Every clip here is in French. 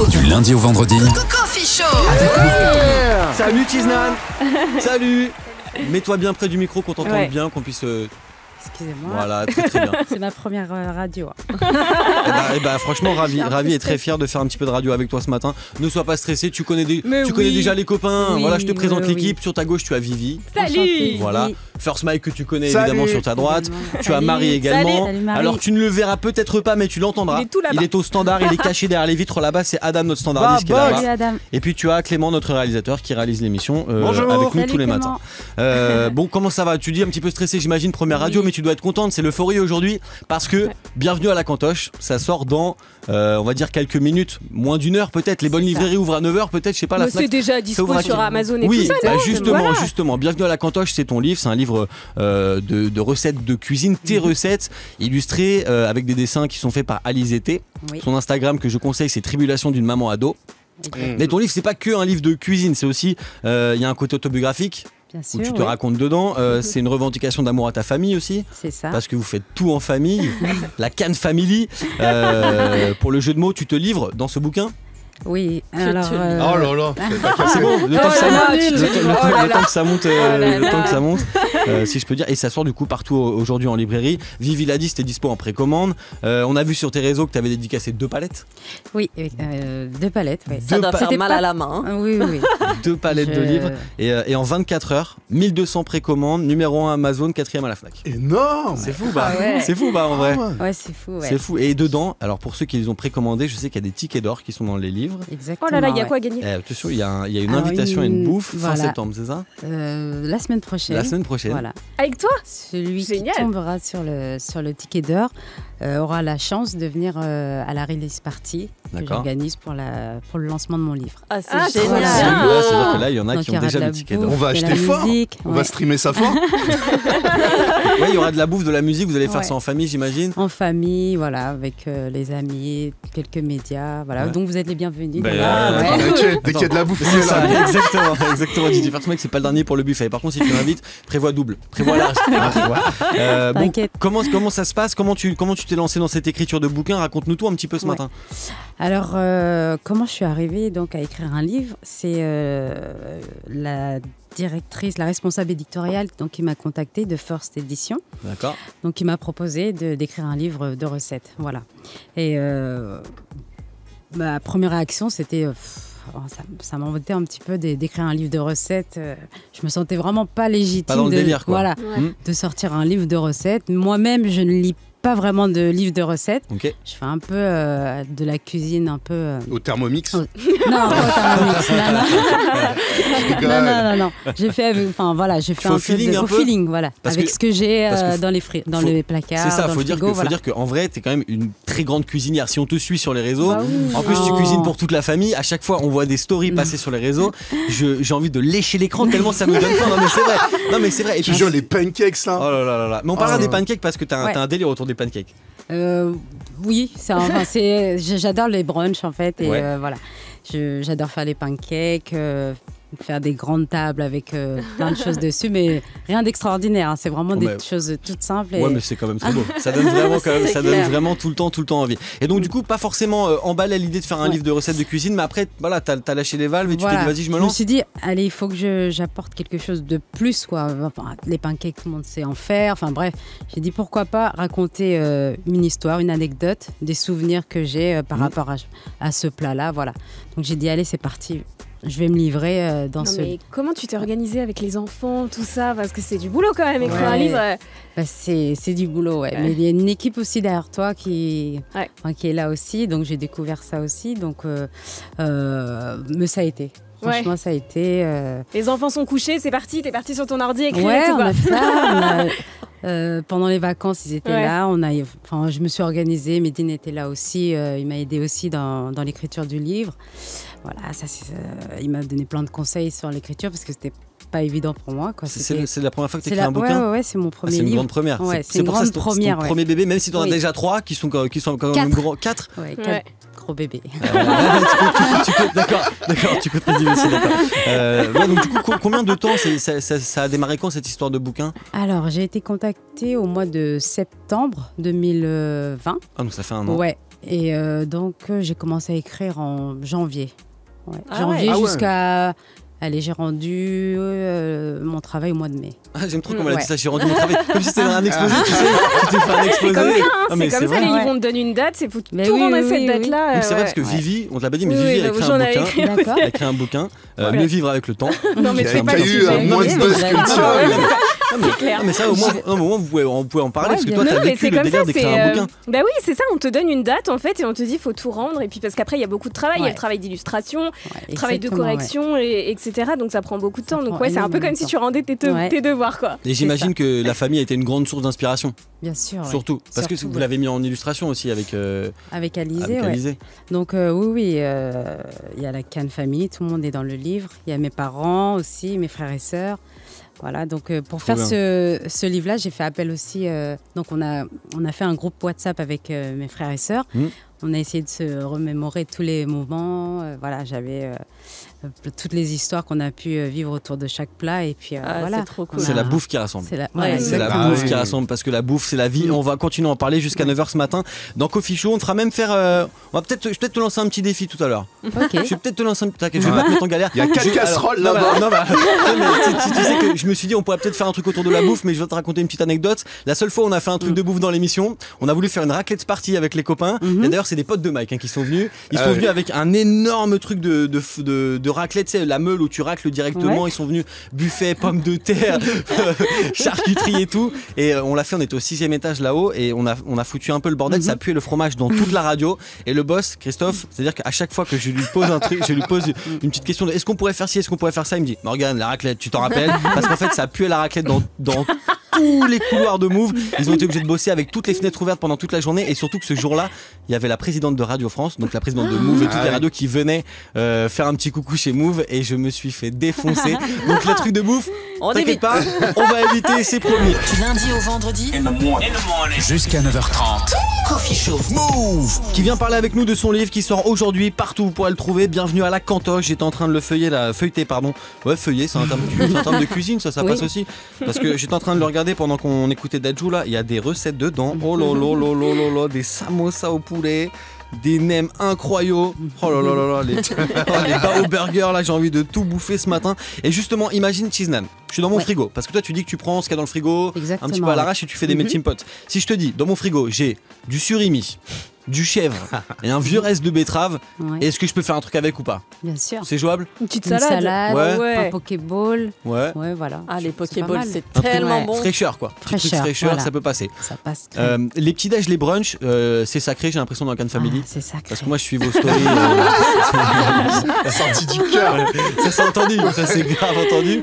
Du lundi au vendredi. Coffee Show. Salut Tiznan. Salut. Mets-toi bien près du micro, qu'on t'entende bien, qu'on puisse... Excusez-moi. Voilà, très bien. C'est ma première radio. Franchement, ravi et très fier de faire un petit peu de radio avec toi ce matin. Ne sois pas stressé, tu connais déjà les copains. Oui, voilà, je te présente l'équipe. oui. Sur ta gauche, tu as Vivi. Salut. Voilà. Oui. First Mike que tu connais évidemment sur ta droite. Tu as Salut. Marie également. Salut, Marie. Alors tu ne le verras peut-être pas, mais tu l'entendras. Il est tout là-bas. Il est au standard, il est caché derrière les vitres là-bas. C'est Adam, notre standardiste, qui est Salut là-bas. Adam. Et puis tu as Clément, notre réalisateur, qui réalise l'émission Bonjour. avec nous Salut, tous les Clément. matins. Bon, comment ça va? Tu dis un petit peu stressé, j'imagine, première radio, mais tu dois être contente. C'est l'euphorie aujourd'hui parce que bienvenue à la Cantoche. Ça sort dans, on va dire, quelques minutes, moins d'une heure peut-être. Les bonnes librairies ouvrent à 9h, peut-être, je sais pas. La Mais Fnac, c'est déjà ça dispo ouvre à sur quelle- Amazon et oui, tout ça. bah non justement, Voilà. justement. Bienvenue à la Cantoche, c'est ton livre. C'est un livre de recettes de cuisine, tes recettes, illustrées avec des dessins qui sont faits par Alizé T. Oui. Son Instagram que je conseille, c'est Tribulation d'une maman ado. Mais ton livre, c'est pas que un livre de cuisine, c'est aussi, il y a un côté autobiographique Bien où sûr. tu te oui. racontes dedans. C'est une revendication d'amour à ta famille aussi, C'est ça. parce que vous faites tout en famille. La Cannes Family. Pour le jeu de mots, tu te livres dans ce bouquin. Oui. Alors. Oh là là. C'est bon, le temps que ça là monte, là, le temps que ça monte, le là. temps que ça monte, si je peux dire, et ça sort du coup partout aujourd'hui en librairie. Vivi l'a dit, c'était dispo en précommande. On a vu sur tes réseaux que tu avais dédicacé 2 palettes. Oui, 2 palettes. Oui. Ça doit faire C'était mal pas- à la main. Oui, oui. 2 palettes de livres. Et en 24 heures, 1200 précommandes, numéro 1 Amazon, 4e à la Fnac. Énorme. C'est fou, bah. Ah ouais. C'est fou, bah, en vrai. Ouais, c'est fou. Ouais. C'est fou. Et dedans, alors pour ceux qui les ont précommandés, je sais qu'il y a des tickets d'or qui sont dans les livres. Exactement. Oh là là, il y a ouais. quoi à gagner? Attention, il y a une Alors, invitation à une bouffe fin voilà. septembre, c'est ça? La semaine prochaine. La semaine prochaine. Voilà. Avec toi? Celui Génial. qui tombera sur le ticket d'or aura la chance de venir à la release party que D'accord. j'organise pour le lancement de mon livre. Ah, génial. C'est là, c'est-à-dire que là, il y en a Donc, qui il y ont aura déjà de la le ticket bouffe, d'or. On va de la acheter fort. musique, On va ouais. streamer ça fort. Ouais, il y aura de la bouffe, de la musique, vous allez faire Ouais. ça en famille, j'imagine. En famille, voilà, avec les amis, quelques médias, voilà. Ouais. Donc vous êtes les bienvenus. Ben, Voilà, ouais. T'inquiète, dès qu'il y a de la bouffe, on C'est est ça, là. exactement. Didier First Mike, c'est pas le dernier pour le buffet. Par contre, si tu m'invites, prévois double, prévois large. Bon, T'inquiète. comment ça se passe? Comment tu t'es lancé dans cette écriture de bouquin? Raconte-nous tout un petit peu ce Ouais. matin. Alors, comment je suis arrivée donc à écrire un livre? C'est la directrice, la responsable éditoriale donc, qui m'a contactée de First Edition. D'accord. Donc, qui m'a proposé d'écrire un livre de recettes. Voilà. Et ma première réaction, c'était... ça m'embêtait un petit peu d'écrire un livre de recettes. Je me sentais vraiment pas légitime Pas dans le délire, quoi. Voilà, Ouais. de sortir un livre de recettes. Moi-même, je ne lis pas vraiment de livre de recettes. Ok. Je fais un peu de la cuisine, un peu... Au Thermomix. Oh. Non, pas Thermomix, Je rigole. non. J'ai fait, j'ai fait Au un feeling, peu un au peu feeling, voilà, Parce avec que- ce que j'ai parce que dans les faut- les placards, C'est ça, dans faut le dire frigo, faut dire qu'en vrai, t'es quand même une très grande cuisinière. Si on te suit sur les réseaux, Bah oui. en plus tu Oh. cuisines pour toute la famille. À chaque fois, on voit des stories passer sur les réseaux. J'ai envie de lécher l'écran tellement ça me donne faim. Non mais c'est vrai. Et Tu puis, joues les pancakes là. oh là là. Mais on parlera Oh. des pancakes parce que t'as Ouais. un délire autour des pancakes. Oui, j'adore les brunchs en fait, et Ouais. voilà, j'adore faire les pancakes, faire des grandes tables avec plein de choses dessus, mais rien d'extraordinaire, hein. C'est vraiment Bon, des bah, choses toutes simples. Et... Ouais, mais c'est quand même très beau. Ça donne vraiment, C'est ça donne clair. vraiment tout le temps envie. Et donc, du coup, pas forcément emballé à l'idée de faire un Ouais. livre de recettes de cuisine, mais après, voilà, t'as lâché les valves et tu Voilà. t'es dit, vas-y, je me me lance. suis dit, allez, il faut que j'apporte quelque chose de plus, quoi. Enfin, les pancakes, tout le monde sait en faire. Enfin bref, j'ai dit pourquoi pas raconter une histoire, une anecdote, des souvenirs que j'ai par rapport à ce plat-là, voilà. Donc j'ai dit, allez, c'est parti. Je vais me livrer dans Non, ce... mais comment tu t'es organisée avec les enfants, tout ça? Parce que c'est du boulot quand même, écrire Ouais. un livre. Bah, c'est du boulot, ouais. Ouais. Mais il y a une équipe aussi derrière toi qui est là aussi. Donc j'ai découvert ça aussi. Donc, mais ça a été. Franchement, ça a été... Les enfants sont couchés, c'est parti, t'es parti sur ton ordi écrire Ouais, et tout, on quoi. a fait ça. Pendant les vacances, ils étaient Ouais. là. Je me suis organisée. Médine était là aussi. Il m'a aidé aussi dans l'écriture du livre. Voilà, il m'a donné plein de conseils sur l'écriture parce que c'était pas évident pour moi, quoi. C'est la première fois que tu écris un bouquin? Ouais, c'est mon premier livre. C'est une grande première. Ouais, c'est pour ça que c'est ton ouais. premier bébé, même si tu en as Oui. déjà 3 qui sont quand même 4. grands. 4? Ouais, Ouais. 4 gros bébés. D'accord, tu coûtes crédit aussi, d'accord. Donc du coup, combien de temps ça a démarré quand cette histoire de bouquin? Alors, j'ai été contactée au mois de septembre 2020. Ah, donc ça fait un an. Ouais. Et donc, j'ai commencé à écrire en janvier. Ouais. Ah Janvier ouais. jusqu'à... Allez, j'ai rendu mon travail au mois de mai. Ah, j'aime trop comment elle a Ouais. dit ça, j'ai rendu mon travail. Comme si c'était un exposé, tu sais. Tu t'es fait un exposé. C'est comme ça, hein, Ah, mais c'est comme ça, vrai. ils vont te donner une date, c'est faut Mais tout oui, rendre à oui, cette oui, date-là. Donc c'est vrai ouais. parce que Vivi, on te l'a pas dit, mais Oui, Vivi oui, a écrit j'en un avais bouquin. écrit. D'accord. Elle a écrit un bouquin, Voilà. Mieux vivre avec le temps. Non, mais Il c'est a pas pas le eu sujet. un moins de Oui, buzz mais que vous ça. avez- C'est clair. Ah, mais ça, au moins, vous pouvez en parler Ouais, parce que bien toi, Non, t'as mais vécu c'est le comme délire ça, d'écrire c'est un bouquin. bah oui, c'est ça, on te donne une date en fait et on te dit faut tout rendre et puis parce qu'après il y a beaucoup de travail, il y a Ouais. le travail d'illustration, Ouais, le travail de exactement, ouais. correction etc. Donc ça prend beaucoup de Ça temps. Donc prend ouais, c'est un peu énormément comme de si temps. tu rendais Ouais. tes devoirs quoi. Et j'imagine que la famille a été une grande source d'inspiration, Bien sûr. ouais. surtout. Parce que Surtout, vous l'avez mis en illustration aussi avec Avec Alizé, ouais. Alizé. Donc oui, il y a la Cannes famille, tout le monde est dans le livre. Il y a mes parents aussi, mes frères et sœurs. Voilà, donc pour faire bien. ce livre-là, j'ai fait appel aussi. Donc on a fait un groupe WhatsApp avec mes frères et sœurs. On a essayé de se remémorer tous les moments. Voilà, j'avais toutes les histoires qu'on a pu vivre autour de chaque plat. Et puis voilà. C'est trop cool. C'est la bouffe qui rassemble. C'est la, Ouais, C'est la Ah bouffe oui. qui rassemble parce que la bouffe c'est la vie. On va continuer à en parler jusqu'à 9h ce matin dans Coffee Show. On te fera même faire. Je vais peut-être te lancer un petit défi tout à l'heure. Ok. Je vais peut-être te lancer un. T'inquiète, je vais pas te mettre en galère. Il y a 4 casseroles là-bas. Non, mais tu sais que je me suis dit on pourrait peut-être faire un truc autour de la bouffe, mais je vais te raconter une petite anecdote. La seule fois où on a fait un truc de bouffe dans l'émission, on a voulu faire une raclette party avec les copains. Et d'ailleurs c'est des potes de Mike qui sont venus. Ils sont venus avec un énorme truc de raclette, tu sais, la meule où tu racles directement. Ouais. Ils sont venus buffet, pommes de terre, charcuterie et tout. Et on l'a fait, on était au 6e étage là-haut et on a foutu un peu le bordel. Ça puait le fromage dans toute la radio. Et le boss, Christophe, c'est-à-dire qu'à chaque fois que je lui pose un truc, je lui pose une petite question de est-ce qu'on pourrait faire ci, est-ce qu'on pourrait faire ça, il me dit Morgane, la raclette, tu t'en rappelles? Parce qu'en fait, ça puait la raclette dans tous les couloirs de Move. Ils ont été obligés de bosser avec toutes les fenêtres ouvertes pendant toute la journée. Et surtout que ce jour-là, il y avait la présidente de Radio France, donc la présidente de Move et toutes les radios qui venaient faire un petit coucou chez Move. Et je me suis fait défoncer. Donc le truc de bouffe, On t'inquiète évite. pas, on va éviter, c'est promis. Du lundi au vendredi, Jusqu'à 9h30. Coffee Show. Move. Qui vient parler avec nous de son livre qui sort aujourd'hui partout vous pourrez le trouver. Bienvenue à la Cantoche. J'étais en train de le feuilleter pardon. Ouais, feuiller, c'est un terme de cuisine, ça Oui. passe aussi. Parce que j'étais en train de le regarder pendant qu'on écoutait Dajou là, il y a des recettes dedans. Oh là là là là là là, des samosas au poulet. Des nems incroyables. Oh là là là là, les bao burgers là, j'ai envie de tout bouffer ce matin. Et justement, imagine cheese naan. Je suis dans mon Ouais. frigo parce que toi tu dis que tu prends ce qu'il y a dans le frigo, Exactement, un petit peu à l'arrache et tu fais des melting pots. Si je te dis dans mon frigo, j'ai du surimi, du chèvre et un vieux reste de betterave, Ouais, est-ce que je peux faire un truc avec ou pas? bien sûr. C'est jouable? Une petite Une salade. salade, Ouais. un pokéball. Ouais. Ouais, voilà. Ah, les C'est pas Pokéballs, mal. c'est Un truc- tellement ouais. bon. Fraîcheur quoi. Petit truc Fraîcheur, fraîcheur, voilà. ça peut passer. Ça passe crème. Les petits déj, les brunchs, c'est sacré, j'ai l'impression dans la Cannes Family. Ah, c'est sacré. Parce que moi je suis vos stories. Sorti du cœur. Ça c'est entendu, ça c'est grave entendu.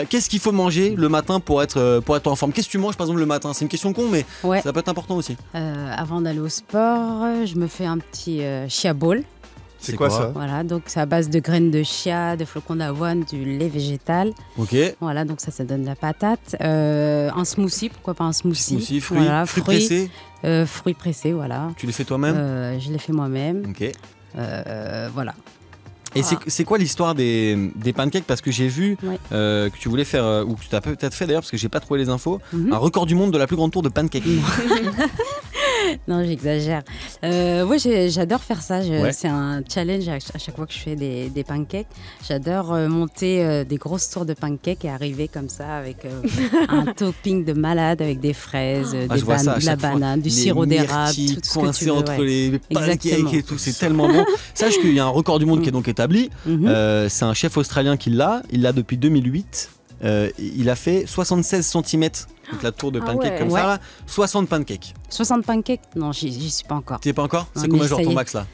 Qu'est-ce qu'il faut manger le matin pour être en forme? Qu'est-ce que tu manges par exemple le matin? C'est une question con mais Ouais. ça peut être important aussi. Avant d'aller au sport, je me fais un petit chia bowl. C'est quoi ça? Voilà, donc c'est à base de graines de chia, de flocons d'avoine, du lait végétal. Ok. Voilà, donc ça donne de la patate. Un smoothie, pourquoi pas un smoothie? Smoothie, fruits, Voilà, fruits pressés. fruits pressés, voilà. Tu les fais toi-même? Je l'ai fait moi-même. Ok. Voilà. Et c'est quoi l'histoire des pancakes? Parce que j'ai vu Ouais. que tu voulais faire, ou que tu as peut-être fait d'ailleurs, parce que j'ai pas trouvé les infos, Mhm. un record du monde de la plus grande tour de pancakes. Non, j'exagère. Oui, j'adore faire ça. Ouais. C'est un challenge à chaque fois que je fais des pancakes. J'adore monter des grosses tours de pancakes et arriver comme ça avec un topping de malade avec des fraises, Ah, je vois ça à de la chaque fois. banane, du Les sirop d'érable, myrtilles tout ce que tu coincés veux. entre Ouais. les pancakes Exactement. et tout, c'est tellement bon. Sache qu'il y a un record du monde qui est donc établi. Mhm. C'est un chef australien qui l'a. Il l'a depuis 2008. Il a fait 76 cm. Donc la tour de Ah pancakes ouais. comme Ouais. ça, là, 60 pancakes. 60 pancakes? Non, j'y suis pas encore. Tu es pas encore? C'est Non, combien mais genre ça y ton est. max là?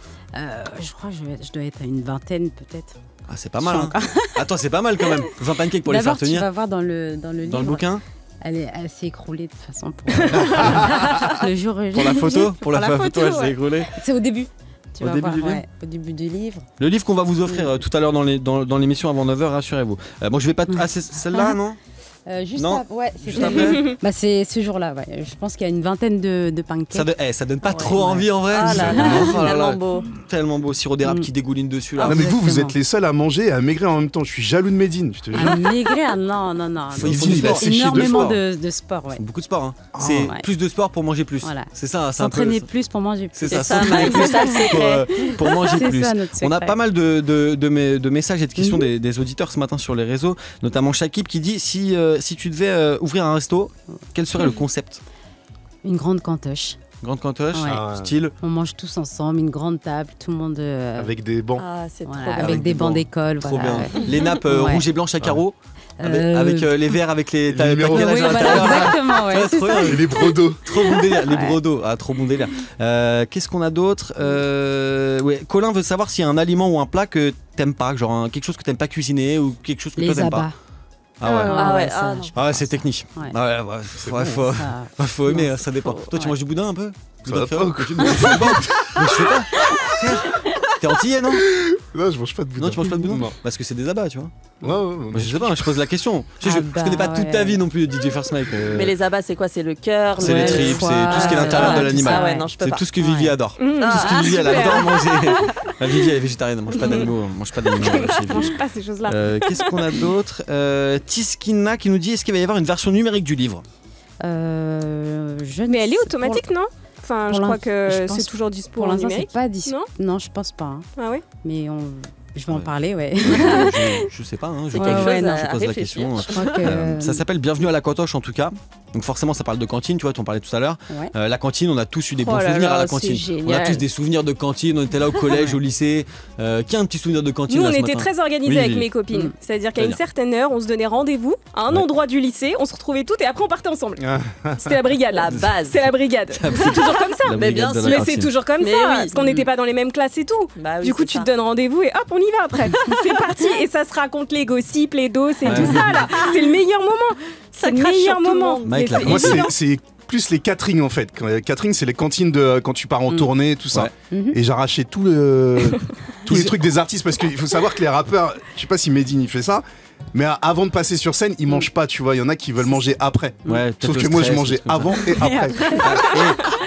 Je crois que je dois être à une vingtaine peut-être. Ah, c'est pas Je mal. suis Hein. encore- Attends, c'est pas mal quand même. 20 pancakes pour les faire D'abord, tu tenir. vas voir dans le livre. Dans le bouquin? Elle s'est écroulée de toute façon pour le jour où Pour la photo? Pour la Pour la photo, photo, elle s'est ouais. écroulée. C'est au début. Tu Au vas début voir, du livre ouais, au début du livre. Le livre qu'on va vous offrir tout à l'heure dans l'émission avant 9h, rassurez-vous. Bon, je vais pas. Ah, c'est celle-là, non? Juste Non. ouais, Juste c'était- après Bah, c'est ce jour-là, ouais. Je pense qu'il y a une vingtaine de pancakes. ça donne pas Ouais, trop ouais. envie en vrai. Ah là là, Oh là là. tellement beau. Tellement beau, sirop d'érable qui dégouline dessus là. Non mais vous Exactement. êtes les seuls à manger et à maigrir en même temps. Je suis jaloux de Médine, je te jure. Ah, maigrir, non. Faut il du dit, il a sport. séché de Énormément sport. de sport, ouais. Beaucoup de sport. Hein. Ah. C'est Ouais. plus de sport pour manger plus. Voilà. C'est ça, c'est un peu. S'entraîner plus pour manger plus. C'est C'est ça, ça, s'entraîner Mike, plus c'est ça le secret. pour manger C'est plus. ça, notre On a secret. pas mal de messages et de questions des auditeurs ce matin sur les réseaux, notamment Shakib qui dit si tu devais ouvrir un resto, quel serait le concept? Une grande cantoche. Grande cantoche, Ouais. Ah, style. On mange tous ensemble, une grande table, tout le monde avec des bancs. Ah, c'est voilà, trop bien. avec des des bancs bancs. d'école. Trop voilà, bien. ouais. Les nappes Ouais. rouges et blanches à carreaux, Euh, avec les verres avec les les numéros. calage oui, à voilà, l'intérieur. exactement, ouais, Ouais, c'est trop ça. bien. Et les brodos. Trop bon délire, les Ouais. brodos, ah trop bon délire. Qu'est-ce qu'on a d'autre? Ouais, Colin veut savoir s'il y a un aliment ou un plat que t'aimes pas, genre quelque chose que t'aimes pas cuisiner ou quelque chose que toi Les t'aimes pas. abats. Ah ouais. Ah ouais, ça, ah non. je Ah ouais, pense c'est ça. technique. Ouais. Ah ouais, ouais, faut, Ça- faut aimer, Non, ça dépend. faut- Toi, tu ouais. manges du boudin un peu? Ça Boudin va créole? pas, Tu- Je sais pas. Mais je sais pas. Frère, t'es antillais, non? Non, je mange pas de boudin. Non, tu manges pas de boudin? Non. Parce que c'est des abats, tu vois. Ouais. Moi, je sais pas, je pose la question. Je connais pas toute ta vie non plus, DJ First Mike. Mais les abats, c'est quoi? C'est le cœur, C'est le- les tripes, foie, c'est tout ce qui est l'intérieur de tout l'animal. ça, ouais, non, je peux C'est pas. tout ce que Vivi Ouais. adore. Mmh. Tout ce que Vivi, elle super. adore manger. La Vivi, elle est végétarienne, elle mange pas d'animaux. Elle mange pas d'animaux chez Je Vivi. mange pas ces choses-là. Qu'est-ce qu'on a d'autre? Tiskina qui nous dit est-ce qu'il va y avoir une version numérique du livre? Je ne Mais elle est sais- automatique, non? Enfin, pour je l'in- crois que je pense- c'est toujours dispo Pour en l'instant, numérique. c'est pas dispo. Non Non, je pense pas. Hein. Ah ouais. Mais je vais en Ouais. parler, ouais. Je sais pas, hein, C'est je quelque Ouais, chose ouais, non, à je pose la réfléchir. question. Je crois que. Ça s'appelle Bienvenue à la Cantoche en tout cas. Donc forcément ça parle de cantine, tu vois, t'en parlais tout à l'heure. Ouais. La cantine, on a tous eu des Oh bons là souvenirs là, à la c'est cantine. On a génial. tous des souvenirs de cantine, on était là au collège, au lycée. Qui a un petit souvenir de cantine Nous, là, on ce était matin très organisés Oui, avec oui. mes copines. Mm. C'est-à-dire qu'à une C'est-à-dire certaine heure, on se donnait rendez-vous à un Ouais. endroit du lycée, on se retrouvait toutes et après on partait ensemble. Ah. C'était la brigade. La base. C'est la brigade. C'est toujours comme ça. La Mais brigade bien de la sûr. Mais cantine. c'est toujours comme Mais ça. oui. Parce qu'on n'était pas dans les mêmes classes et tout. Bah oui, Du coup, c'est tu ça. te donnes rendez-vous et hop, on y va après. C'est parti. Et ça se raconte les gossips, les doses et Ouais. tout ça là. C'est le meilleur moment. Ça C'est le crache meilleur sur tout le moment. monde. Mike, Mais la c'est Moi, évident. c'est plus les catering en fait. Catering, c'est les cantines de quand tu pars en tournée, tout ça. Ouais. Mhm. Et j'arrachais tous les trucs des artistes parce qu'il faut savoir que les rappeurs, je sais pas si Medine il fait ça, mais avant de passer sur scène, ils mangent pas, tu vois. Il y en a qui veulent manger après. Ouais, peut-être Sauf le que moi, je stress, mangeais des trucs comme ça. avant et après.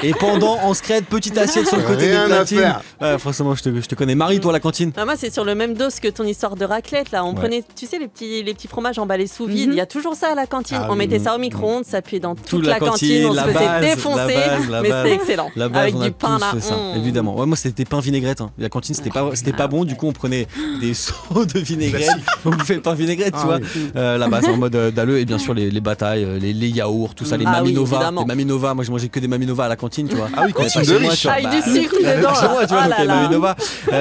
Et pendant, on se crée de petites assiettes sur le côté Rien des à platines. faire. Ouais, franchement, je te connais. Marie, toi, la cantine? Ah, moi, c'est sur le même dos que ton histoire de raclette. Là, on Ouais. prenait, tu sais, les petits fromages emballés sous vide. Il y a toujours ça à la cantine. Ah on mettait oui. ça au micro-ondes, ça puait dans toute la la cantine. cantine, On se la faisait base, défoncer, la mais base. c'était excellent. La base, Avec on a du pain tous là. fait ça, évidemment. Ouais, moi, c'était pain vinaigrette. Hein. La cantine, c'était pas bon. Du coup, on prenait des seaux de vinaigrette. On bouffait le pain vinaigrette, tu Ah vois. oui. La base en mode dalleux et bien sûr les batailles, les yaourts, tout ça, les Ah oui, maminova. évidemment. Les maminova, moi, je mangeais que des maminova à la cantine, tu vois. Ah oui, On est cantine pas de chez moi, riche. tu vois. Avec Bah, du sucre dedans. chez moi, tu vois, Oh donc là les là. Maminova.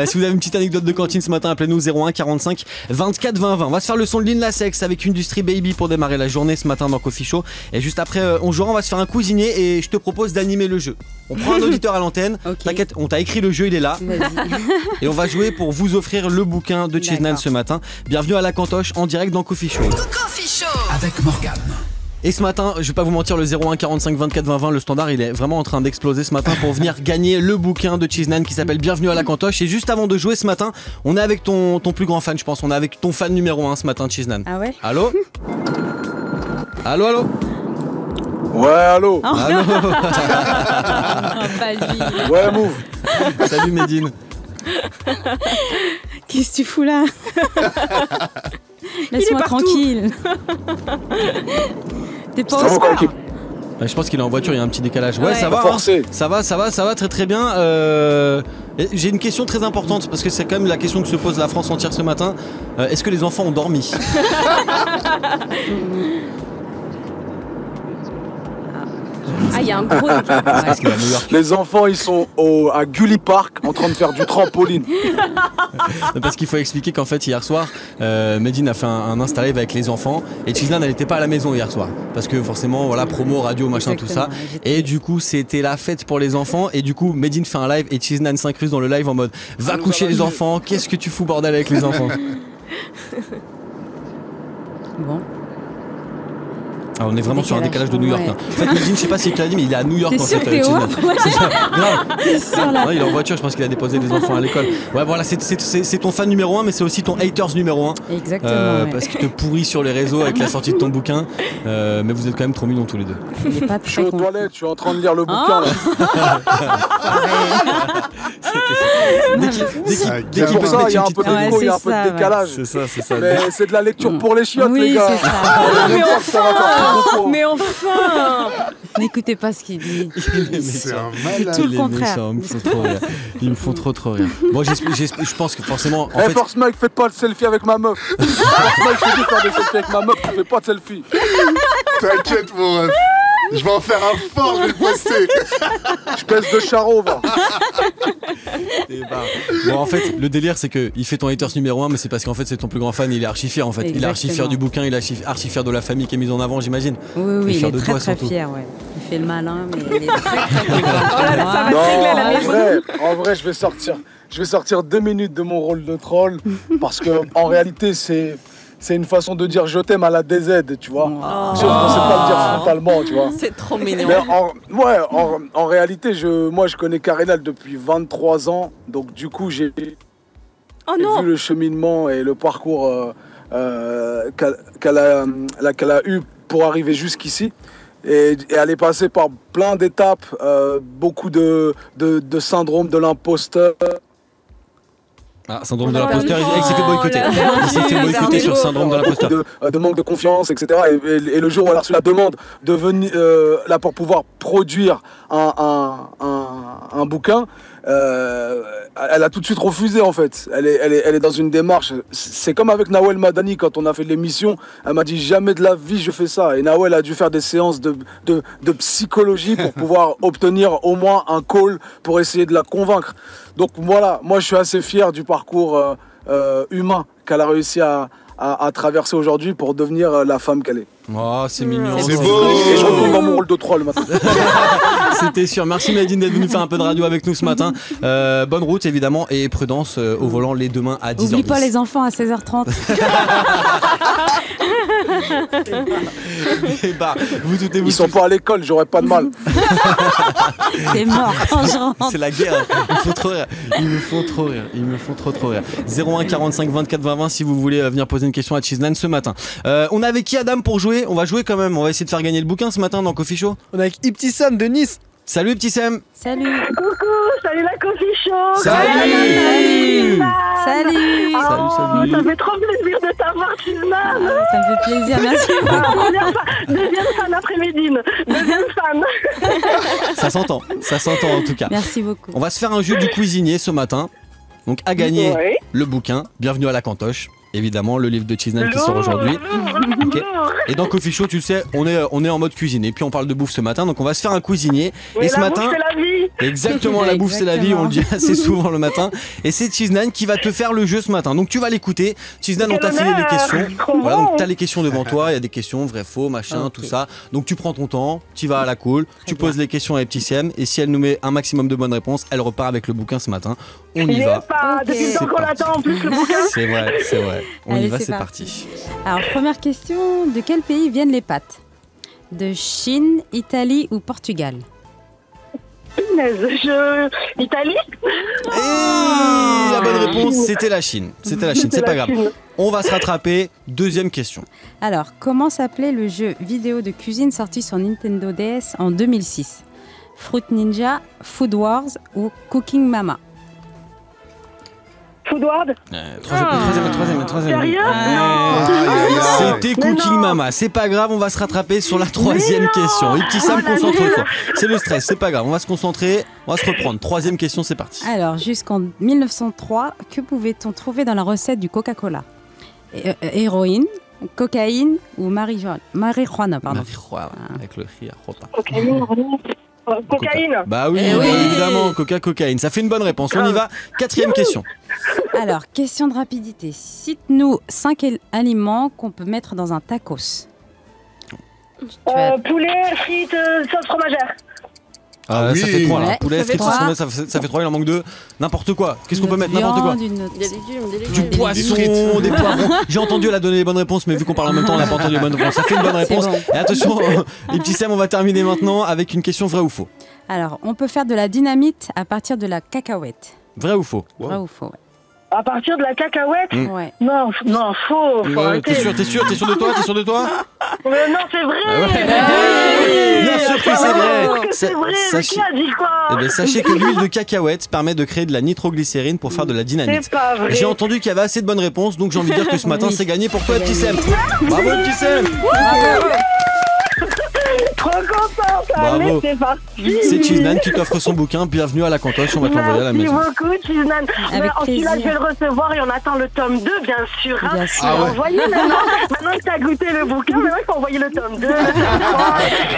Si vous avez une petite anecdote de cantine ce matin, appelez-nous 01 45 24 20 20. On va se faire le son de Lil Nas X avec Industry Baby pour démarrer la journée ce matin dans Coffee Show. Et juste après, on jouera, on va se faire un cuisinier et je te propose d'animer le jeu. On prend un auditeur à l'antenne. Ok. T'inquiète, on t'a écrit le jeu, il est là. Vas-y. Et on va jouer pour vous offrir le bouquin de Chiznan D'accord. ce matin. Bienvenue à la Cantoche en direct dans Coffee Show. Coffee Show. Avec Morgane. Et ce matin, je vais pas vous mentir, le 01 45 24 20 20, le standard, il est vraiment en train d'exploser ce matin pour venir gagner le bouquin de Chiznan qui s'appelle Bienvenue à la Cantoche. Et juste avant de jouer ce matin, on est avec ton plus grand fan, je pense. On est avec ton fan numéro 1 ce matin, Chiznan. Ah ouais. Allô? Allô, allô? Ouais, allô. Allô? Ah, pas lui. Ouais, move. Salut Medine. Qu'est-ce que tu fous là? Laisse-moi partout. tranquille. T'es pas Ça au va, sport. l'équipe? Je pense qu'il est en voiture, il y a un petit décalage. Ouais, Ouais. ça va. Forcé. Ça va très très bien. J'ai une question très importante parce que c'est quand même la question que se pose la France entière ce matin. Est-ce que les enfants ont dormi? Ah, il y a un gros. Parce qu'il est à New York. Les enfants, ils sont à Gully Park en train de faire du trampoline. Parce qu'il faut expliquer qu'en fait hier soir, Medine a fait un Insta Live avec les enfants et Chiznan elle n'était pas à la maison hier soir parce que forcément voilà promo radio machin tout ça Exactement, j'étais- et du coup c'était la fête pour les enfants et du coup Medine fait un live et Chiznan s'incruse dans le live en mode va coucher les enfants, qu'est-ce que tu fous bordel avec les enfants? Bon. Ah, on est vraiment sur un décalage de New York. Ouais. Hein. En fait, Medine, je sais pas si tu l'as dit, mais il est à New York T'es en sûr fait. que t'es Chiznan. où? C'est ça. Grave. T'es sûr, là? Non, il est en voiture, je pense qu'il a déposé des enfants à l'école. Ouais, voilà, c'est ton fan numéro 1, mais c'est aussi ton haters numéro 1. Exactement. Ouais. Parce qu'il te pourrit sur les réseaux avec la sortie de ton bouquin. Mais vous êtes quand même trop mignons tous les deux. Il est pas Je suis très aux con. toilettes, je suis en train de lire le bouquin. Là. C'est pour ça, il y a un peu Ouais, d'écho, il y a un c'est peu ça, de décalage. C'est ça, c'est ça. Mais c'est de la lecture pour les chiottes, Oui, les gars. c'est ça. Mais enfin Mais enfin N'écoutez pas ce qu'il dit. C'est un C'est malade. tout le Il est contraire. méchant, ils me font trop rire. Ils me font trop rire. Bon, je pense que forcément, en Eh, fait, Force Mike, faites pas de selfie avec ma meuf. Force Mike, je te dis faire des selfies avec ma meuf, tu fais pas de selfie. T'inquiète, mon ref. Je vais en faire un fort, je vais le poster. Je pèse de charo, va. bon, en fait, le délire, c'est qu'il fait ton haters numéro 1, mais c'est parce qu'en fait, c'est ton plus grand fan. Il est archi fier, en fait. Il est archi fier Exactement. du bouquin, il est archi fier de la famille qui est mise en avant, j'imagine. Oui, il fier est de très toi, très surtout. fier, ouais. Il fait le malin, mais il est très très content. Oh là là, ça va se régler à la maison. En vrai, je vais sortir 2 minutes de mon rôle de troll parce que en réalité, c'est une façon de dire je t'aime à la DZ, tu vois. Sauf qu'on sait pas le dire frontalement, tu vois. C'est trop mignon. Mais en réalité, moi je connais Carinal depuis 23 ans, donc du coup j'ai Oh non vu le cheminement et le parcours qu'elle a eu pour arriver jusqu'ici. Et elle est passée par plein d'étapes, beaucoup de syndrome de l'imposteur. Ah, syndrome de l'imposteur, il s'est fait boycotter. Il s'est fait boycotter sur le syndrome de l'imposteur. De manque de confiance, etc. Et le jour où elle a reçu la demande de venir là pour pouvoir produire un bouquin, elle a tout de suite refusé en fait. Elle est dans une démarche. C'est comme avec Nawel Madani quand on a fait l'émission. Elle m'a dit jamais de la vie je fais ça. Et Nawel a dû faire des séances de psychologie pour pouvoir obtenir au moins un call pour essayer de la convaincre. Donc voilà, moi je suis assez fier du parcours humain qu'elle a réussi à traverser aujourd'hui pour devenir la femme qu'elle est. Oh, c'est mignon. C'est beau. Et je retourne dans mon rôle de troll maintenant. C'était sûr. Merci Nadine d'être venue faire un peu de radio avec nous ce matin. Bonne route évidemment et prudence au volant les deux mains à 10h10. Oublie pas les enfants à 16h30. Et bah, vous doutez-vous. Ils sont pas à l'école, j'aurais pas de mal. T'es mort quand je rentre. C'est la guerre. Il faut trop rire. Ils me font trop rire. Ils me font trop rire. 01 45 24 20 20 si vous voulez venir poser une question à Chiznan ce matin. On est avec qui Adam pour jouer? On va jouer quand même. On va essayer de faire gagner le bouquin ce matin dans Coffee Show. On est avec Iptissam de Nice. Salut petit Sam. Salut. Coucou, salut la Coffee Show. Salut. Salut. Salut. Ça fait trop plaisir de t'avoir, Chiznan. Ça me fait plaisir, merci beaucoup. Deuxième fan après-midi. Deuxième fan. Ça s'entend en tout cas. Merci beaucoup. On va se faire un jeu du cuisinier ce matin. Donc à gagner Ouais. le bouquin. Bienvenue à la Cantoche. Évidemment, le livre de Chiznan qui sort aujourd'hui. Ok. Et dans Coffee Show, tu le sais, on est en mode cuisinier. Puis on parle de bouffe ce matin, donc on va se faire un cuisinier. Oui, et ce la matin, bouffe, c'est la vie. exactement, la bouffe c'est la vie, on le dit assez souvent le matin. Et c'est Chiznan qui va te faire le jeu ce matin. Donc tu vas l'écouter. Chiznan, on t'a Quel filé les honneur. questions. Trop Voilà, bon. donc t'as les questions devant toi. Il y a des questions, vrai, faux, machin, tout ça. Donc tu prends ton temps, tu vas à la cool, tu poses les questions à Epticiam. Et si elle nous met un maximum de bonnes réponses, elle repart avec le bouquin ce matin. On y va. Pas. Ok. Depuis le temps C'est qu'on parti. l'attend en plus le bouquin. C'est vrai. On y Allez, va, c'est c'est parti. parti. Alors, première question, de quel pays viennent les pâtes? De Chine, Italie ou Portugal? Punaise, Italie. Et la bonne réponse, c'était la Chine. C'est pas grave. Chine. On va se rattraper. Deuxième question. Alors, comment s'appelait le jeu vidéo de cuisine sorti sur Nintendo DS en 2006? Fruit Ninja, Food Wars ou Cooking Mama? Foodward. Troisième. Sérieux C'était Cooking Mama. C'est pas grave, on va se rattraper sur la troisième question. Et petit Sam, concentre-toi. C'est le stress, c'est pas grave. On va se concentrer, on va se reprendre. Troisième question, c'est parti. Alors, jusqu'en 1903, que pouvait-on trouver dans la recette du Coca-Cola? Héroïne, cocaïne ou marijuana, pardon. Marijuana, avec le rire, repas. Cocaïne. Bah oui, Eh oui. évidemment, cocaïne. Ça fait une bonne réponse. On y va. Quatrième question. Alors, question de rapidité. Cite-nous 5 aliments qu'on peut mettre dans un tacos. Poulet, frites, sauce fromagère. Ah oui. Ça fait 3 là. Ouais, Poulet, ça fait frites, trois. saucisson, ça fait 3, il en manque 2. N'importe quoi. Qu'est-ce qu'on peut mettre? N'importe quoi. Des légumes, Du poisson, des poivrons. J'ai entendu, elle a donné les bonnes réponses, mais vu qu'on parle en même temps, on n'a pas entendu les bonnes réponses. Ça fait une bonne réponse. bon. Et attention, les petits Sam, on va terminer maintenant avec une question vraie ou faux. Alors, on peut faire de la dynamite à partir de la cacahuète. Vrai ou faux? Vrai ou faux? À partir de la cacahuète Ouais. Non, faux arrêter. T'es sûr de toi? Mais non, c'est vrai. Bien sûr que c'est vrai. C'est vrai, mais qui a dit quoi Eh bien, sachez que l'huile de cacahuète permet de créer de la nitroglycérine pour faire de la dynamite. C'est pas vrai. J'ai entendu qu'il y avait assez de bonnes réponses, donc j'ai envie de dire que ce matin, c'est gagné pour toi, petit Sam. Bravo, petit Sam. Trop contente, Bravo. allez, c'est parti. C'est Chiznan qui t'offre son bouquin. Bienvenue à la cantoche, on va te l'envoyer à la Merci maison. beaucoup, Chiznan. Avec En celui-là, je plaisir. vais le recevoir et on attend le tome 2, bien sûr. Hein. Bien sûr. Ah ouais. Envoyez maintenant. Maintenant que tu as goûté le bouquin, maintenant il faut envoyer le tome 2.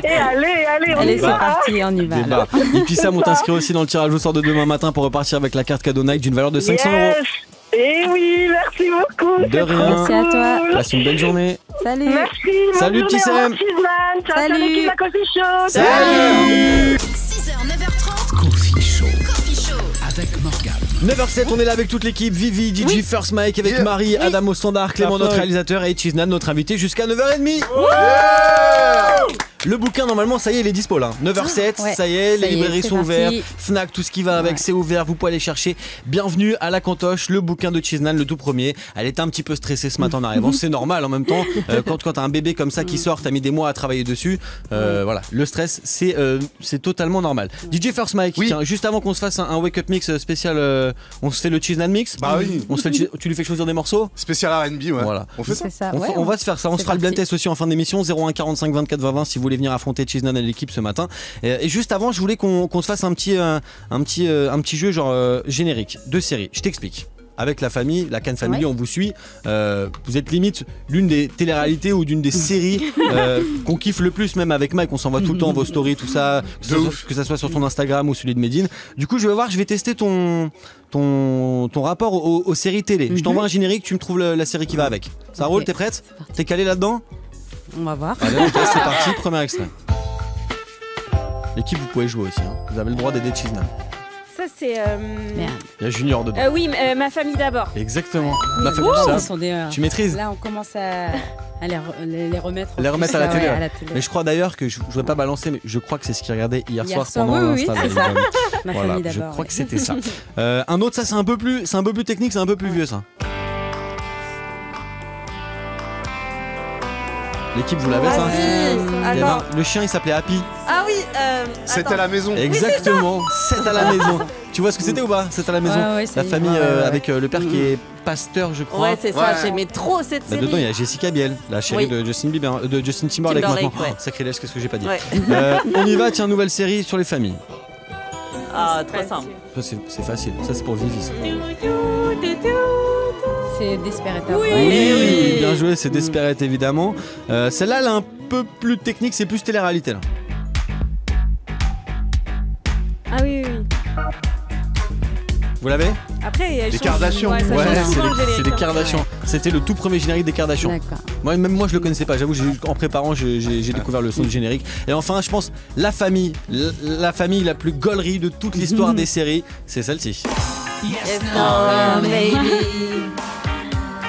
Et allez, on Allez, y c'est va. parti, on y va. Débat. Et puis Sam, on t'inscrit aussi dans le tirage au sort de demain matin pour repartir avec la carte cadeau Nike d'une valeur de 500 €. Yes. Et oui, merci beaucoup. De c'est rien. trop Merci à toi. cool. Passe une belle journée. Salut. Merci. bonne Salut, petit journée, au revoir, Sam. Chiznan. Ciao, Salut. l'équipe de la Coffee Show. Salut. 6h, 9h30. Coffee Show Coffee Show. avec Morgane. 9h07, on est là avec toute l'équipe. Vivi, DJ, First Mike avec Marie, Adam au standard, Clément notre réalisateur et Chiznan notre invité jusqu'à 9h30. Le bouquin normalement ça y est il est dispo là. 9h07, Ouais. ça y est, Ça les y est, librairies c'est sont parti. ouvertes, Fnac, tout ce qui va avec Ouais. c'est ouvert, vous pouvez aller chercher. Bienvenue à la cantoche, le bouquin de Chiznan, le tout premier. Elle était un petit peu stressée ce matin en arrivant, c'est normal en même temps. Quand t'as un bébé comme ça qui sort, t'as mis des mois à travailler dessus, voilà, le stress c'est totalement normal. DJ First Mike, Oui. tiens, juste avant qu'on se fasse un wake up mix spécial, on se fait le Chiznan mix. Bah oui. On se fait tu lui fais choisir des morceaux. Spécial R&B, ouais. Voilà. On fait ça. C'est ça. On, ouais, on va se faire ça, on se c'est fera le blind parti. test aussi en fin d'émission. 01 45 24 20 20 si vous voulez venir affronter Chiznan et l'équipe ce matin. Et juste avant, je voulais qu'on se fasse un petit jeu genre générique de série. Je t'explique. Avec la famille, la Cannes Family, Ouais. on vous suit. Vous êtes limite l'une des téléréalités ou d'une des séries qu'on kiffe le plus, même avec Mike. On s'envoie tout le temps vos stories, tout ça, que ça soit sur ton Instagram ou celui de Medine. Du coup, je vais tester ton rapport aux séries télé. Je t'envoie un générique, tu me trouves la série qui va avec. Ça Ok. roule, t'es prête? T'es calé là-dedans? On va voir. Allez, on teste, c'est parti, premier extrait. L'équipe, vous pouvez jouer aussi. Hein. Vous avez le droit d'aider Chiznan. Ça, c'est. Merde. Il y a Junior dedans. Oui, ma famille d'abord. Exactement. Ma famille, Oh, ça. ils sont des, Tu maîtrises. Là, on commence à les remettre. Les remettre à la télé, ouais. télé. Mais je crois d'ailleurs que je voudrais pas balancer, mais je crois que c'est ce qu'il regardait hier soir soir, pendant oui, l'Insta. c'est ça. Ma Voilà, famille je d'abord. crois ouais. que c'était ça. Un autre, ça c'est un peu plus technique, c'est un peu plus vieux ça. L'équipe, vous l'avez ça? Il y avait Attends. le chien, il s'appelait Happy. Ah oui, C'était attends. à la maison. Exactement. C'est à la maison. Tu vois ce que c'était ou pas? C'est à la maison. Ouais, ouais, La c'est- famille ouais, ouais, ouais. avec le père qui est pasteur, je crois. Ouais, c'est ça, Ouais. j'aimais trop cette série. Dedans, il y a Jessica Biel, la chérie Oui. de Justin Bieber, de Justin Timberlake Timberlake, maintenant. ouais. Oh, sacrilège, qu'est-ce que j'ai pas dit. Ouais. On y va, tiens, nouvelle série sur les familles. Ah, trop simple. Ça, c'est facile. Ça, c'est pour Vivi. ça. C'est Desperate Oui, Housewives. bien joué, c'est Desperate évidemment. Celle-là, elle est un peu plus technique, c'est plus télé-réalité là. Ah oui. Vous l'avez? Après, Les Kardashians. Ouais, ça Ouais, change souvent le c'est générique, les hein. Kardashians. C'était le tout premier générique des Kardashians. D'accord. Même moi je le connaissais pas, j'avoue, en préparant j'ai découvert le son du générique. Et enfin je pense la famille la plus gaulerie de toute l'histoire des séries, c'est celle-ci. Yes, no, baby.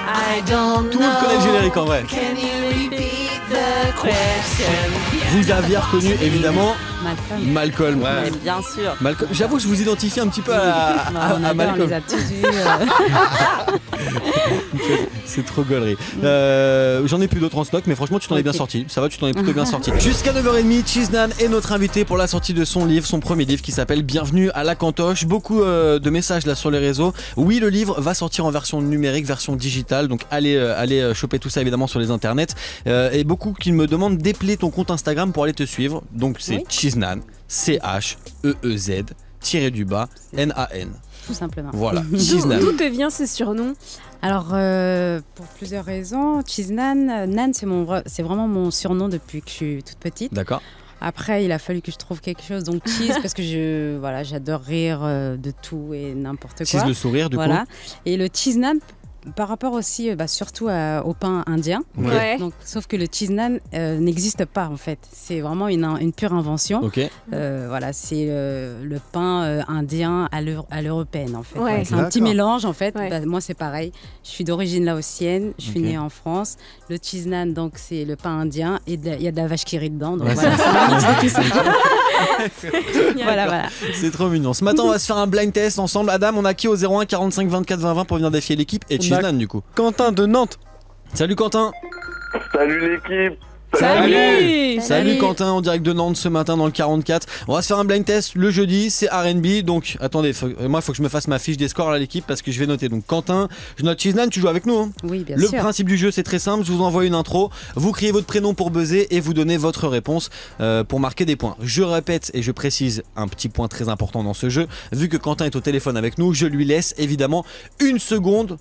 I don't Tout le monde connaît le générique en vrai. Can you repeat the question? Vous aviez reconnu évidemment Malcolm. Malcolm. Mais bien sûr. Malcolm. J'avoue je vous identifie un petit peu à On adore, on Malcolm. les a tous vus. C'est trop gaulerie. J'en ai plus d'autres en stock, mais franchement, tu t'en es bien sorti. Ça va, tu t'en es plutôt bien sorti. Jusqu'à 9h30, Chiznan est notre invité pour la sortie de son livre, son premier livre qui s'appelle Bienvenue à la cantoche. Beaucoup de messages là sur les réseaux. Oui, le livre va sortir en version numérique, version digitale. Donc allez choper tout ça évidemment sur les internets. Et beaucoup qui me demandent d'épeler ton compte Instagram pour aller te suivre. Donc c'est Oui. Chiznan, CHEEZ-NAN. Tout simplement. Voilà, Chiznan. D'où te vient ce surnom? Alors, pour plusieurs raisons, Chiznan, Nan, c'est vraiment mon surnom depuis que je suis toute petite. D'accord. Après, il a fallu que je trouve quelque chose, donc Cheese, parce que j'adore rire de tout et n'importe quoi. Cheese le sourire du voilà. Et le Chiznan, par rapport aussi, surtout au pain indien. Ouais. Donc, sauf que le cheese naan n'existe pas en fait. C'est vraiment une pure invention. Ok. Voilà, c'est le pain indien à l'européenne en fait. Ouais. C'est un petit D'accord. mélange en fait. Ouais. Moi c'est pareil. Je suis d'origine laotienne. Je suis Ok. née en France. Le cheese naan donc c'est le pain indien et il y a de la vache qui rit dedans. Donc Ouais, voilà, c'est un mix de tout ça. Voilà. C'est trop mignon. Ce matin, on va se faire un blind test ensemble. Adam, on a qui au 01 45 24 20 20 pour venir défier l'équipe et On a- Cheesenan du coup. Quentin de Nantes. Salut Quentin. Salut l'équipe. Salut Quentin en direct de Nantes ce matin dans le 44. On va se faire un blind test le jeudi, c'est R&B. Donc attendez, moi il faut que je me fasse ma fiche des scores à l'équipe parce que je vais noter. Donc Quentin, je note Cheesenan, tu joues avec nous hein. Oui, bien Le sûr. principe du jeu c'est très simple, je vous envoie une intro, vous criez votre prénom pour buzzer et vous donnez votre réponse pour marquer des points. Je répète et je précise un petit point très important dans ce jeu, vu que Quentin est au téléphone avec nous, je lui laisse évidemment 1 seconde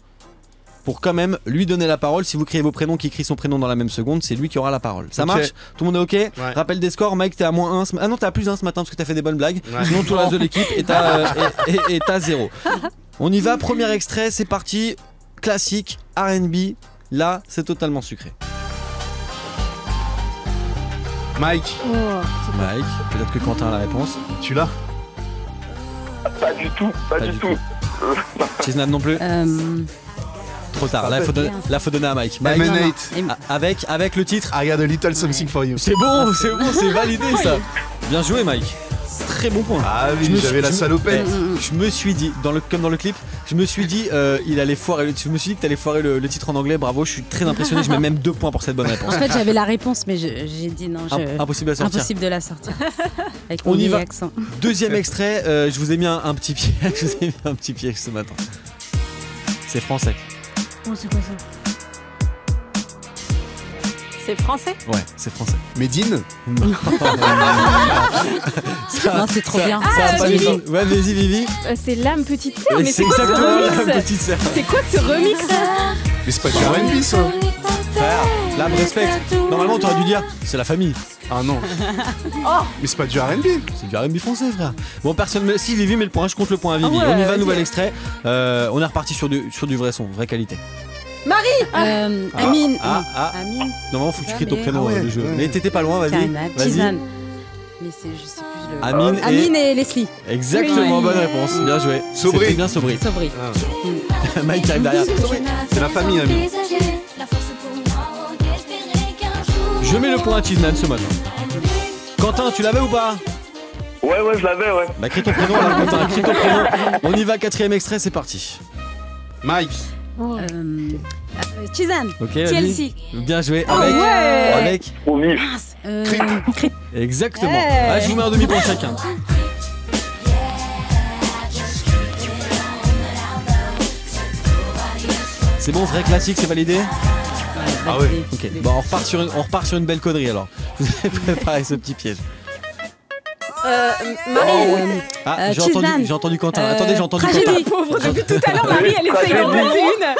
pour quand même lui donner la parole. Si vous criez vos prénoms, qui crie son prénom dans la même seconde, c'est lui qui aura la parole. Ça Ok. marche? Tout le monde est ok? Rappel des scores, Mike t'es à -1 ah non t'es à +1 ce matin parce que t'as fait des bonnes blagues. Sinon tout le reste de l'équipe est à 0. On y va, premier extrait, c'est parti. Classique, R&B, là c'est totalement sucré. Mike, Mike, peut-être que Quentin a la réponse. tu l'as? Pas du tout, pas du tout. Cheesenan non plus. Trop tard, là faut donner à Mike. Mike, M&A, avec le titre I got a little something for you. C'est bon, c'est validé ça. Bien joué Mike. Très bon point. Ah oui, j'avais la salopette. Je me suis dit, comme dans le clip, je me suis dit il allait foirer. Je me suis dit que t'allais foirer le titre en anglais. Bravo, je suis très impressionné. Je mets même 2 points pour cette bonne réponse. En fait, j'avais la réponse, mais j'ai dit non. Impossible à sortir. Impossible de la sortir. Avec On mon y va. accent. Deuxième extrait. Je vous ai mis un petit piège. Je vous ai mis un petit piège ce matin. C'est français. Oh, c'est quoi ça? C'est français? Ouais, c'est français. Médine? Non. Non, c'est trop bien. Ça a pas Vivi. les- Ouais, vas-y Vivi. C'est l'âme petite sœur, mais C'est c'est quoi ce exactement la remix? petite sœur. C'est quoi ce remix? Mais c'est pas du R&B ça. Frère, là me respecte. Normalement t'aurais dû dire c'est la famille. Ah non. Mais c'est pas du R&B. C'est du R&B français frère. Bon personne si Vivi met le point, je compte le point à Vivi. Ah ouais, On y va, vas-y. nouvel extrait. On est reparti sur du vrai son, vraie qualité. Amine. Amine. Normalement faut que tu cries ton mais- prénom Ah ouais, le jeu. ouais. Mais t'étais pas loin, vas-y. Karina, Vas-y. Cheesenan. Mais je sais plus le. Amine et Leslie. Exactement, Oui. bonne réponse. Bien joué. Sobri. C'était bien Sobri. Sobri. Mike arrive derrière. C'est la famille, Amine. Je mets le point à Cheesenan ce matin. Quentin, tu l'avais ou pas? Ouais, je l'avais, ouais. Bah crie ton prénom alors Quentin, crie ton prénom. On y va, 4ème extrait, c'est parti. Mike. Cheesenan. Ok, vas-y. TLC. Bien joué. Oh ouais. Avec. Au vif. Crip. Exactement. Hey. Ah, je vous mets un demi pour chacun. C'est bon, vrai classique, c'est validé? Ah ouais. Ok, bon, on repart sur une belle connerie alors. Vous avez préparé ce petit piège. Marie, Ah, Cheesenan. j'ai entendu Quentin. Attendez, j'ai entendu Tragédie. Quentin. Pauvre, depuis tout à l'heure, Marie, elle essaye d'en passer une. Ah,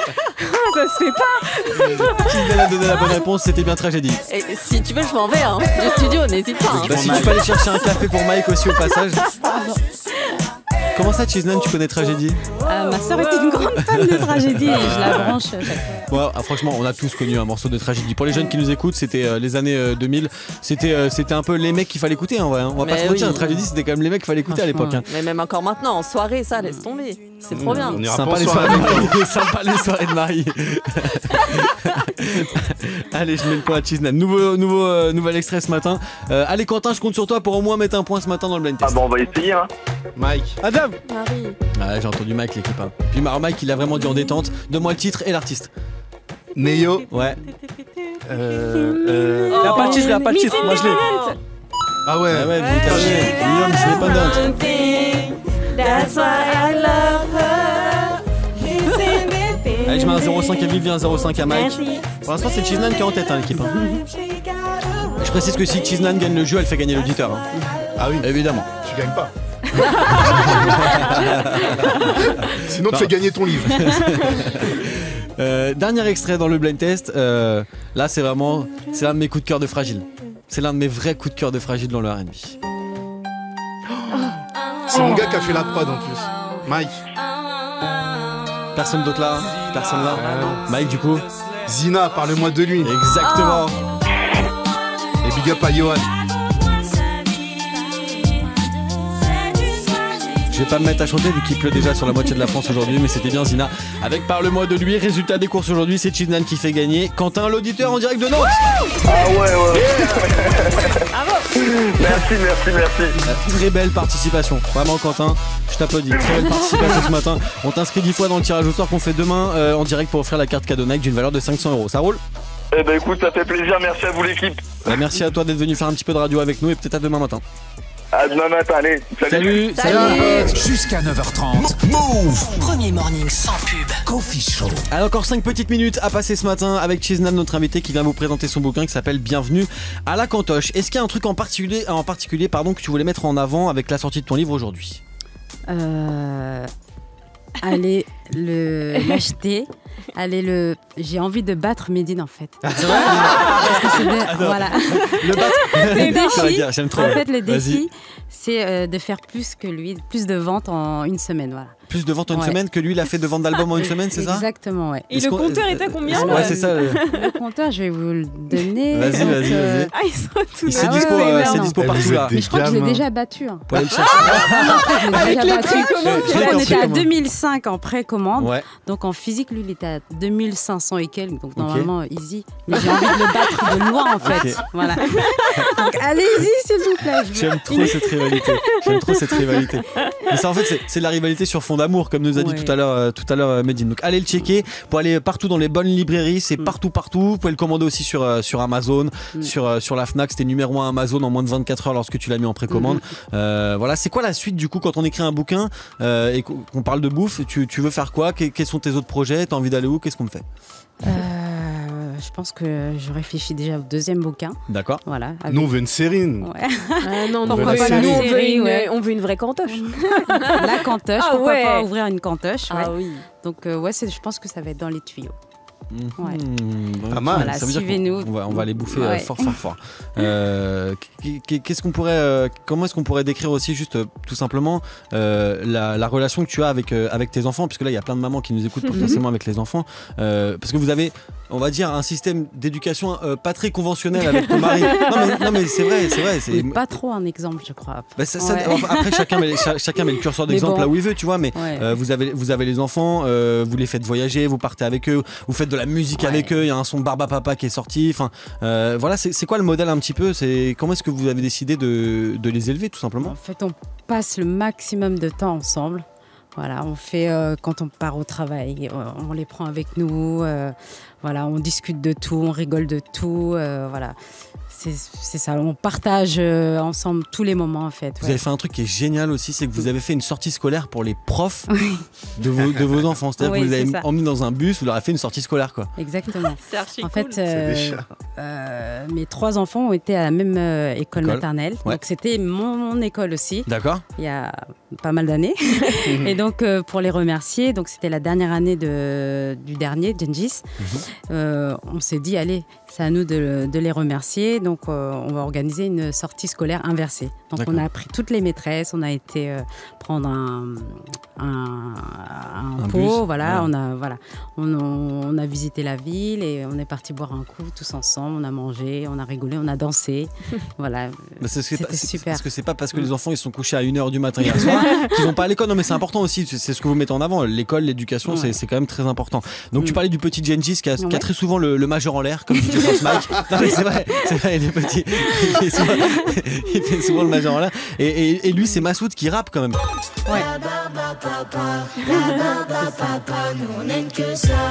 ça se fait pas. Cheesenan a donné la bonne réponse, c'était bien tragédie. et si tu veux, je m'en vais hein, du studio, n'hésite pas. hein. Bah, si tu peux aller chercher un café pour Mike aussi au passage. Comment ça, Cheesenan, tu connais tragédie? Ma soeur était une grande fan de tragédie et je la branche à chaque fois. Ouais, franchement, on a tous connu un morceau de tragédie. Pour les jeunes qui nous écoutent, c'était les années 2000. C'était un peu les mecs qu'il fallait écouter en vrai. Hein. On va pas Mais se mentir, oui. la tragédie, c'était quand même les mecs qu'il fallait écouter à l'époque. Hein. Mais même encore maintenant, en soirée, ça, laisse tomber. C'est trop bien. On ira Sympa pas en les soirée. soirées de Marie. Sympa les soirées de Marie. Allez, je mets le point à Cheesenan. Nouvel extrait ce matin. Allez, Quentin, je compte sur toi pour au moins mettre un point ce matin dans le blind Ah test. bon, on va essayer, hein. Mike. Adam. Marie. Ah, j'ai entendu Mike, l'équipe. Hein. Puis Mike, il a vraiment dit en détente. Donne-moi le titre et l'artiste. Neo. Ouais. Il a pas de titre, il a pas de titre. Moi je l'ai. Ah ouais. Ah ouais, vous terminez. William, ce n'est pas d'autre. Allez, je mets un 0,5 à Vivi, un 0,5 à Mike. Pour l'instant, c'est Cheesenan qui est en tête, hein, l'équipe. Hein. Je précise que si Cheesenan gagne le jeu, elle fait gagner l'auditeur. Hein. Ah oui. Évidemment. Tu gagnes pas. Sinon, tu fais gagner ton livre. Dernier extrait dans le blind test. Là, c'est l'un de mes coups de cœur de Fragile. C'est l'un de mes vrais coups de cœur de Fragile dans le R&B. C'est mon gars qui a fait la prod en plus. Mike. Personne d'autre là. personne-là. Mike, du coup Zina, parle-moi de lui. Exactement. Et big up à Johan. Je vais pas me mettre à chanter vu qu'il pleut déjà sur la moitié de la France aujourd'hui, mais c'était bien Zina. Avec Parle-moi de lui, résultat des courses aujourd'hui, c'est Chiznan qui fait gagner. Quentin, l'auditeur en direct de Nantes. Ah ouais. Merci. Très belle participation, vraiment Quentin, je t'applaudis. Très belle participation ce matin. On t'inscrit 10 fois dans le tirage au sort qu'on fait demain en direct pour offrir la carte cadeau Nike d'une valeur de 500 €. Ça roule? Eh ben écoute, ça fait plaisir, merci à vous l'équipe. Merci à toi d'être venu faire un petit peu de radio avec nous et peut-être à demain matin. À demain matin, allez. Salut. Jusqu'à 9h30. Move. Premier morning sans pub. Coffee Show. Alors encore 5 petites minutes à passer ce matin avec Chiznan, notre invité qui vient vous présenter son bouquin qui s'appelle Bienvenue à la Cantoche. Est-ce qu'il y a un truc en particulier que tu voulais mettre en avant avec la sortie de ton livre aujourd'hui? Allez l'acheter. J'ai envie de battre Médine en fait. C'est vrai? Voilà. Le battre. Le défi, j'aime trop. en fait, le défi, c'est de faire plus que lui, plus de ventes en une semaine, voilà. Plus de ventes en une semaine que lui, il a fait de ventes d'albums en une semaine, c'est ça? Exactement, ouais. Et le compteur est à combien? Ouais, c'est ça. Le compteur, je vais vous le donner. Vas-y. Ah, ils sont tous. C'est dispo partout là. Mais je crois que je l'ai déjà battu. Pour aller le chercher. Avec les précommandes. On était à 2005 en précommande. Ouais. Donc en physique, lui, il était à 2500 et quelques. Donc normalement, easy. Mais j'ai envie de le battre de loin en fait. Ok. Voilà. Donc allez-y, s'il vous plaît. J'aime trop cette rivalité. Mais ça, en fait, c'est la rivalité sur fond d'amour, comme nous a dit tout à l'heure Medine. Donc allez le checker pour aller partout dans les bonnes librairies. C'est partout. Vous pouvez le commander aussi sur Amazon, sur la Fnac. C'était numéro 1 Amazon en moins de 24 heures lorsque tu l'as mis en précommande. Voilà, c'est quoi la suite du coup quand on écrit un bouquin et qu'on parle de bouffe? Tu veux faire quoi? Quels sont tes autres projets? T'as envie d'aller où? Qu'est-ce qu'on fait? Je pense que je réfléchis déjà au deuxième bouquin. D'accord. Voilà. Nous, on veut une série. Ouais. Non, Pourquoi pas la la on série, ouais. veut une vraie cantoche. La cantoche, Ah pourquoi ouais. pas ouvrir une cantoche, ouais. Ah oui. Donc je pense que ça va être dans les tuyaux. Ouais. Pas mal. Voilà, Ça veut dire suivez-nous. on va les bouffer Ouais. fort. Qu'est-ce qu'on pourrait, comment est-ce qu'on pourrait décrire aussi juste tout simplement la relation que tu as avec tes enfants, puisque là il y a plein de mamans qui nous écoutent potentiellement avec les enfants, parce que vous avez, on va dire, un système d'éducation pas très conventionnel avec ton mari. Non mais c'est vrai. C'est pas trop un exemple, je crois. Bah, après chacun met le curseur d'exemple bon. là où il veut, tu vois, mais Ouais. vous avez les enfants, vous les faites voyager, vous partez avec eux, vous faites de la musique avec eux, il y a un son Barba Papa qui est sorti, enfin voilà, c'est quoi le modèle un petit peu, comment est-ce que vous avez décidé de les élever tout simplement? En fait, on passe le maximum de temps ensemble. Voilà, on fait quand on part au travail, on les prend avec nous. Voilà, on discute de tout, on rigole de tout. Voilà, c'est ça. On partage ensemble tous les moments en fait. Vous avez fait un truc qui est génial aussi, c'est que vous avez fait une sortie scolaire pour les profs de vos enfants. C'est-à-dire que vous les avez emmenés dans un bus, vous leur avez fait une sortie scolaire, quoi. Exactement. C'est archi En cool. fait, mes 3 enfants ont été à la même école maternelle. Ouais. Donc c'était mon école aussi. D'accord. Il y a pas mal d'années. Et donc pour les remercier, donc c'était la dernière année du dernier Gengis. On s'est dit allez, c'est à nous de les remercier. Donc on va organiser une sortie scolaire inversée. Donc on a pris toutes les maîtresses, on a été prendre un pot, bus, voilà, ouais. on a visité la ville et on est parti boire un coup tous ensemble. On a mangé, on a rigolé, on a dansé. Voilà, c'était super. Parce que c'est pas parce que les enfants ils sont couchés à 1h du matin hier soir qu'ils vont pas à l'école. Non mais c'est important aussi, c'est ce que vous mettez en avant. L'école, l'éducation, Ouais. c'est quand même très important. Donc tu parlais du petit Gengis qui a très souvent le majeur en l'air, comme dit France Mike. Non mais c'est vrai, il est petit, il fait souvent le majeur en l'air. Et lui c'est Massoud qui rappe quand même. Ouais.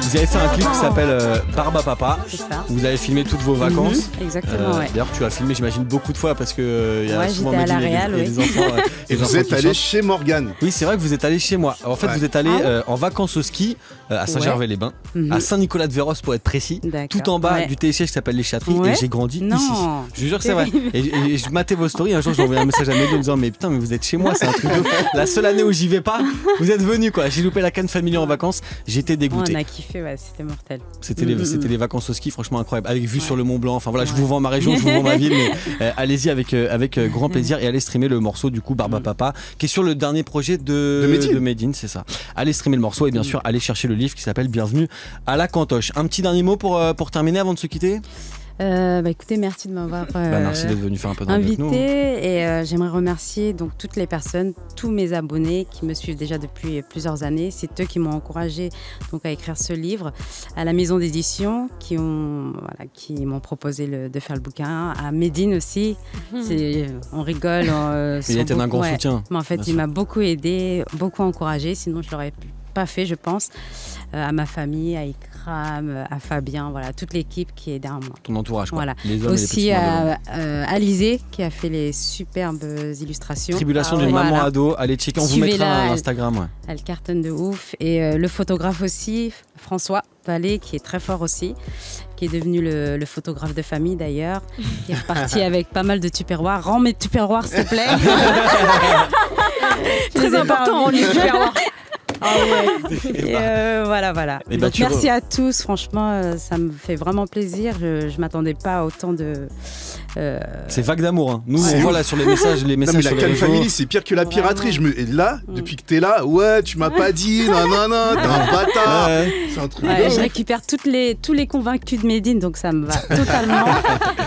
Vous avez fait un clip qui s'appelle Barba Papa. C'est ça. Vous avez filmé toutes vos vacances. Exactement, ouais. D'ailleurs tu as filmé j'imagine beaucoup de fois parce que il y a Ouais, souvent j'étais à la Medine et Réal, les enfants. Et vous êtes allé chez Morgane. Oui, c'est vrai que vous êtes allé chez moi. En fait, Ouais. vous êtes allé en vacances au ski à Saint-Gervais-les-Bains, à Saint-Nicolas-de-Véros pour être précis, D'accord. tout en bas Ouais. du télésiège qui s'appelle les Châteries. Ouais. Et j'ai grandi Non. ici. Je vous jure que c'est vrai. Et je matais vos stories. Un jour, j'ai envoyé un message à Médine en disant mais putain, mais vous êtes chez moi, c'est un truc de ouf. La seule année où j'y vais pas, Vous êtes venus quoi. J'ai loupé la Cannes Family en vacances. J'étais dégoûté. On a kiffé, ouais, c'était mortel. C'était les vacances au ski, franchement incroyable. Avec vue sur le Mont Blanc. Enfin voilà, je vous vends ma région, je vous vends ma ville, mais allez-y avec grand plaisir et allez streamer le morceau du coup Barba Papa, qui est sur le dernier projet de Medine, c'est ça. Allez streamer le morceau et bien sûr allez chercher le livre qui s'appelle Bienvenue à la Cantoche. Un petit dernier mot pour terminer avant de se quitter. Écoutez, merci de m'avoir merci d'être venu faire un peu de radio avec nous. invité et j'aimerais remercier donc toutes les personnes, tous mes abonnés qui me suivent déjà depuis plusieurs années. C'est eux qui m'ont encouragé donc à écrire ce livre, à la maison d'édition qui m'ont proposé de faire le bouquin, à Medine aussi. On rigole. Il a été d'un grand soutien. Mais en fait, il m'a beaucoup aidé, beaucoup encouragé. Sinon, je l'aurais pas fait, je pense. À ma famille, à Ikram, à Fabien, voilà, toute l'équipe qui est derrière moi. Ton entourage, quoi. Voilà. Les hommes aussi et les à Alizé qui a fait les superbes illustrations. Tribulation d'une maman ado, allez checker, on vous mettra à l'Instagram. Ouais. Elle cartonne de ouf. Et le photographe aussi, François Vallée, qui est très fort aussi, qui est devenu le photographe de famille d'ailleurs, qui est reparti avec pas mal de tupperwares. Rends mes tupperwares s'il te plaît. Très important, rendre les tupperwares. Ah ouais. Et voilà. Et donc, merci à tous, franchement, ça me fait vraiment plaisir. Je m'attendais pas à autant de. C'est vague d'amour. Hein. Nous, on voit là sur les messages, non, mais la Cannes Family, c'est pire que la piraterie. Et là, depuis que t'es là, tu m'as pas dit, non, t'es un bâtard. C'est un truc. Je récupère tous les convaincus de Medine, donc ça me va totalement.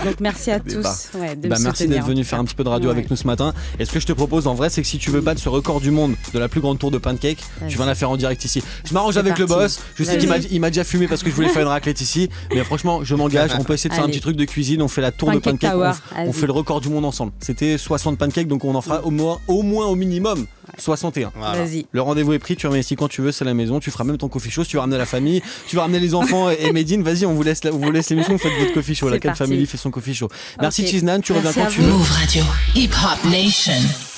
Donc merci à tous. Merci d'être venu faire un petit peu de radio avec nous ce matin. Et ce que je te propose en vrai, c'est que si tu veux battre ce record du monde de la plus grande tour de pancake, tu vas la faire en direct ici. Je m'arrange avec le boss. Je sais qu'il m'a déjà fumé parce que je voulais faire une raclette ici. Mais franchement, je m'engage. On peut essayer de faire un petit truc de cuisine. On fait la tour de pancake. On fait le record du monde ensemble. C'était 60 pancakes, donc on en fera au moins au minimum 61. Voilà. Vas-y. Le rendez-vous est pris. Tu reviens ici quand tu veux. C'est la maison. Tu feras même ton coffee show. Si tu veux ramener la famille, tu vas ramener les enfants et Medine. Vas-y, on vous laisse l'émission. Vous faites votre coffee show. La Cannes Family fait son coffee show. Merci Chiznan. Tu reviens quand tu veux. Move Radio. Hip Hop Nation.